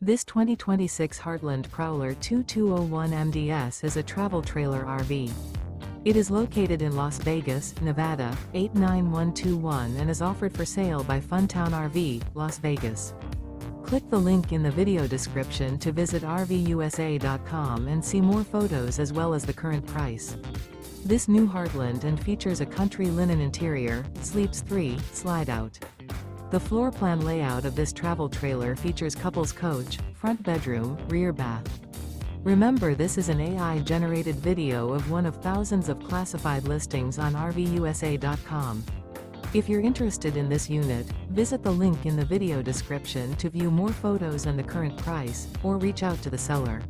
This 2026 Heartland Prowler 2201 MDS is a travel trailer RV. It is located in Las Vegas, Nevada, 89121 and is offered for sale by Funtown RV, Las Vegas. Click the link in the video description to visit RVUSA.com and see more photos as well as the current price. This new Heartland and features a country linen interior, sleeps 3, Slideout. The floor plan layout of this travel trailer features couples coach, front bedroom, rear bath. Remember, this is an AI-generated video of one of thousands of classified listings on RVUSA.com. If you're interested in this unit, visit the link in the video description to view more photos and the current price, or reach out to the seller.